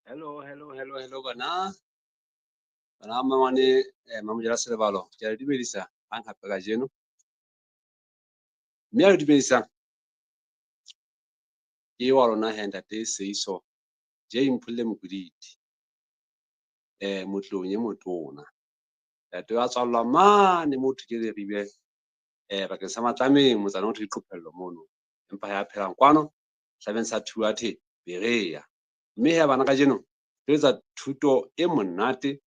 Hello bana. Bana mamane mamojela selebalo. Ke a dumedisa hang hape kajeno. Mme a dumedisang ke wa lona he ntate Seiso je imphulle mokuditi. Motlong e motona. Ntate wa tswalla mane mo thukele ribe bakeng sa matlameng motsana o thwe iqophelo mono. Empa ya phelang kwano hlabeng sa Thuathe Berea. Mme he bana kajeno re etsa thuto e monate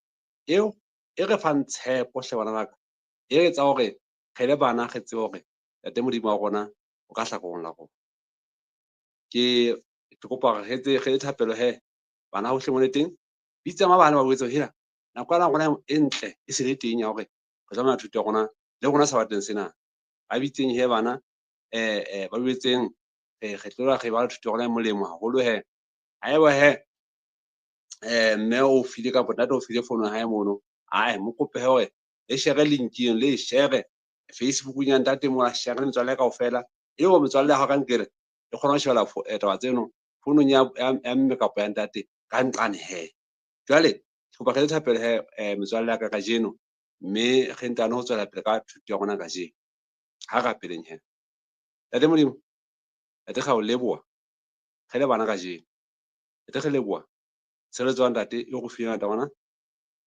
eo e re fang tshepo hle bana baka. E etsa hore re le bana re tsebe hore ntate Modimo wa rona o ka hlakorong la rona. Ke kopa re etse thapelo he bana hohle mona teng bitsa mabana ba boetse hela nakwana rona e ntle e se le teng ya hore re tsamaya thuto ya rona le rona sabateng sena ba bitseng he bana ba boetseng re tlola re ba thuto ya rona e molemo haholo he haeba he mme o file ka ntate o file phone ya hae mono mo kope he hore le share linkeng le share Facebook nya ntate mo a share le metswalle kaofela eo metswalle ha ka nkere e kgona ho shebella taba tseno founung ya mme kapa ya ntate ka nqane he. Jwale ke kopa re thapele he metswalle ya ka kajeno mme re ntano ho tswela pele ka thuto ya rona kajeno ha rapeleng he. Ntate Modimo ntate ga o leboha re le bana kajeno ntate re leboha tsheletso ya ntate e go fina ngata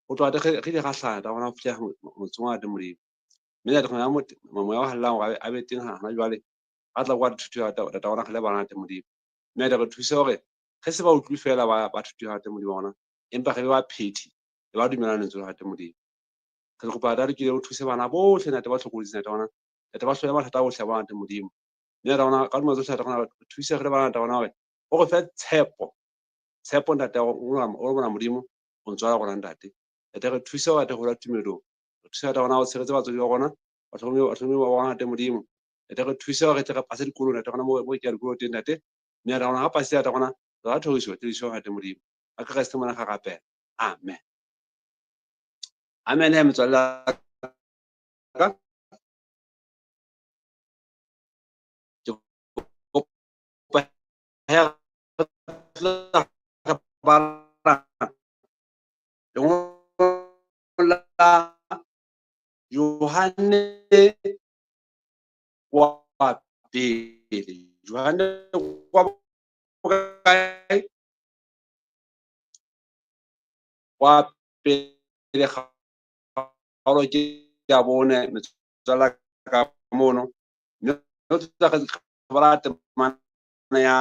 o tloha re di gahlana ta bona ho fihla motsong wa ntate Modimo. Mme ntate kgona moya o hallang hore a be teng hana jwale a tla kwa thuto ya tata ona re le bana ntate Modimo. Mme ntate re thuse hore re se ba utlwi fela ba thuto ya ntate Modimo wa rona empa re be ba phethi le ba dumelang lentswe la ntate Modimo. Re kopa ntate ke o thuse bana bohle ntate ba hlokodisa ntate ona ntate ba hlole mathata ohle a bona ntate Modimo. Mme ntate ona ka dumela tsohle ntate ona re thuse re le bana ntate ona hore o re fe tshepo ntate o bona Modimo o ntswala rona ntate. Ntate re thuse hore ntate hola tumelong re thuse ntate ona o tshiretse batswadi ba rona batlhokomedi ba rona ntate Modimo. Ntate re thuse hore re tle re pase dikolong ntate ona mo ke ya dikolo teng ntate. Mme ntate ona ha pase ntate ona ra theoso ntate Modimo a Kreste mona ga rapela amen. Amen he metswalle ka Yohane wa pele Yohane wa pele kgaolo ke ya bone metswalle ka mono mme o tla ka khabara temana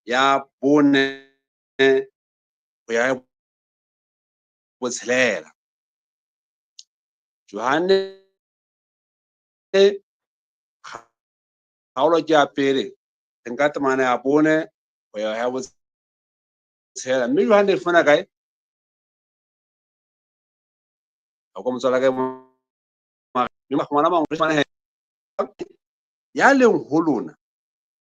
ya bone go ya botshelela. Yohane kgaolo ke ya pele nka temana ya bone go ya botshelela. Mme Yohane e fana kae a ko motswala ka ngwana mangwe ya leng ho lona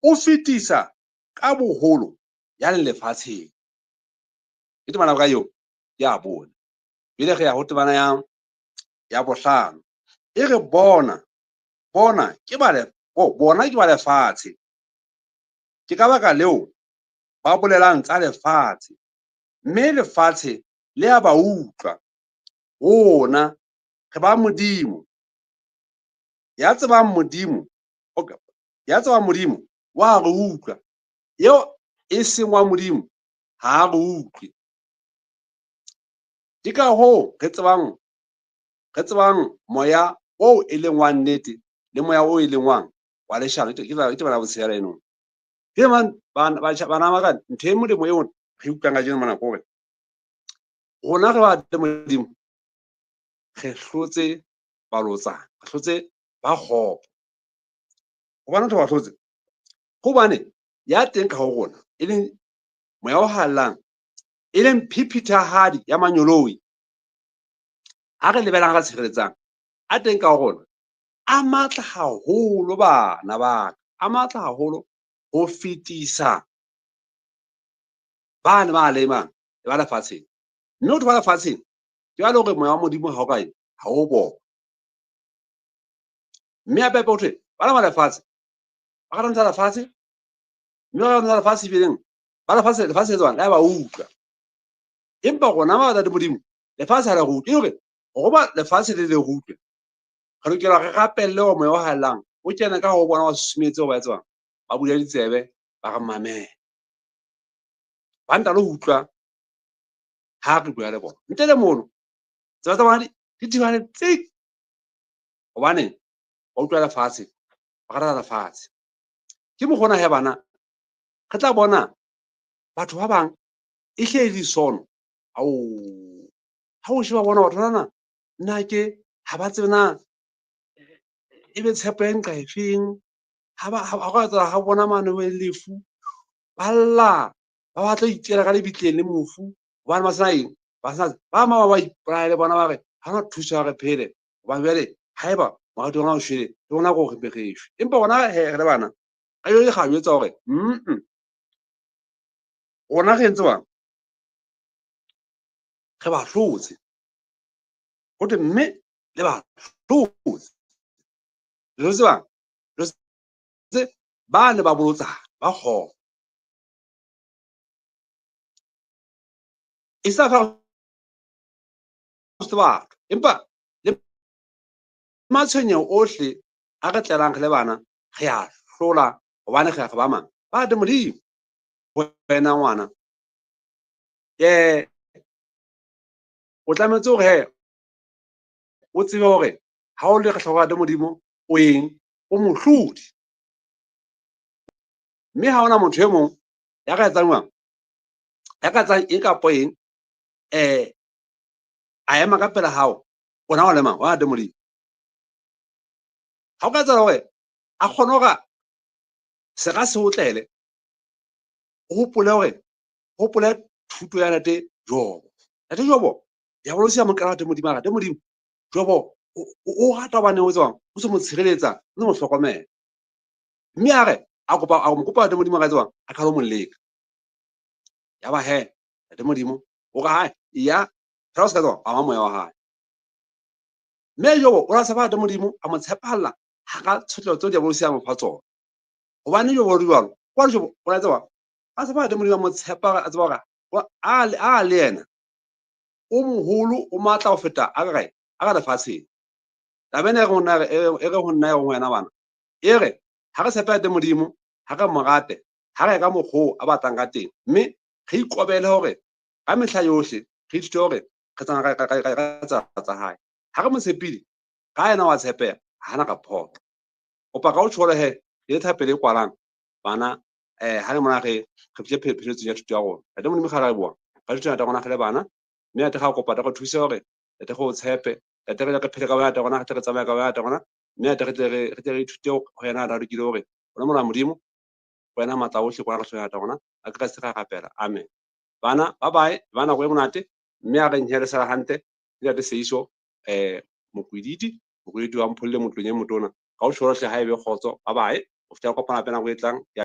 o fetisa ka boholo ya lefatsheng. Ke temana ka eo ya bona bile re ya ho temana ya bohlano e re bona ke ba lefatshe ke ka baka leo ba bolelang tsa lefatshe mme lefatshe le ya ba utlwa. Rona re ba Modimo ya tsebang Modimo wa re utlwa eo e seng wa Modimo ha re utlwe. Ke ka hoo re tsebang moya o e leng wa nnete le moya o e leng wa leshano ke bana botshehela eno. Ke man bana ba ka ntho e molemo eo re utlwang ka jeno mona kore rona re ba Modimo re hlotse balotsana re hlotse ba kgopo hobane ntho ba hlotse hobane ya teng ka ho rona e leng moya o hallang e leng phiphithahadi ya manyoloi ha re lebelang ka tshireletsang a teng ka ho rona a matla haholo bana ba ka a matla haholo ho fetisa bana ba lemang le ba lefatsheng. Mme batho ba lefatsheng ke ba le hore moya wa Modimo ha o kae ha o bona. Mme hape ho thwe bana ba lefatshe ba ka ntsha lefatshe mme ba ntsha lefatshe bileng ba lefatshe tswana la ba utlwa empa gona ba ntate Modimo lefatshe la go utlwe hore go ba lefatshe le utlwe re lokela re rapelle go moya o halang o kena ka go bona wa susumetse go ba etsang ba bula ditsebe ba re mamela ba nta le utlwa ha re bua le bona ntle le mono tseba tsa bona di thibane tse gobane ba utlwa lefatshe ba rata lefatshe ke mo gona he bana re tla bona batho ba bang e hle di sono ao ha o sheba bona batho bana nna ke ha ba tsebe na e be tshepo e nqa efeng ha go etsa ha bona mane o lefu ba lla ba batla ho itela ka lebitleng le mofu hobane ba sena eng ba sena ba ma ba ipolaya le bona ba re ha hona thusa re phele hobane jwale haeba moradi ona o shwele le bona ko re begešwe empa bona he re le bana ka yo le ga jwetsa hore rona re entse bang re ba hlotse go te mme le ba hlotse lo tsebang lo tse ba ne ba bolotsa ba kgona e sa fa batho empa le matshwenyeho ohle a re tlelang re le bana re a hlola gobane ge ba mang ba de Modimo wena ngwana o tlametse hore he o tsebe hore ha o le re tlhoka de Modimo o eng o mohlodi mme ha ona motho e mong ya ka etsang eng kapo eng a ema ka pela hao ona wa lemang wa de Modimo ha o ka etsa hore a kgone hore se ga se o tlele o hopole thuto ya ntate Jobo ya bolosia mokala wa de Modimo a de Modimo Jobo o rata hobane o tswang o se mo tshireletsa o mo hlokomela mme a re a mo kopa de Modimo ka tswang a ka lo mo leka ya ba he de Modimo o ga hae ya ra o se ka tswa a moya wa hae mme Jobo o ra tshepa de Modimo a mo tshepalla ha ka tshotlo tso di bolosia mo fa tsona gobane Jobo di jwalo kwa Jobo o ra tswa a tshepa de Modimo a mo tshepa a tswa a le yena o moholo o matla ho feta a ka lefatsheng tabene go nna e re go nna go wena bana e re ha re tshepa de Modimo ha re morate ha re ka mokgo a batlang ka teng mme re ikobele hore ka mehla yohle re ithute hore re tsana ka tsa hae ha re mo tshepile ka yena wa tshepeha hana ka photo o pa ka o tshole he le thapele kwalang bana ha le mona re fihle phephetso ya thuto ya rona de Modimo ga re bua ka thuto ya rona ga le bana mme a te ga kopa go thusa hore te go tshepe te re phele ka bona rona te re tsamaya ka bona rona mme te re ithute go yena ra dikile hore bona mona Modimo wena matla ohle kwa re tshwaya rona a ka se ga rapela amen bana bye bye bana go monate mme a re nhere sa hante ya te seiso mokwedidi wa mpholle motlong e motona ka o tsholohle ha ebe kgotso bye bye o feta kopana pena go etlang.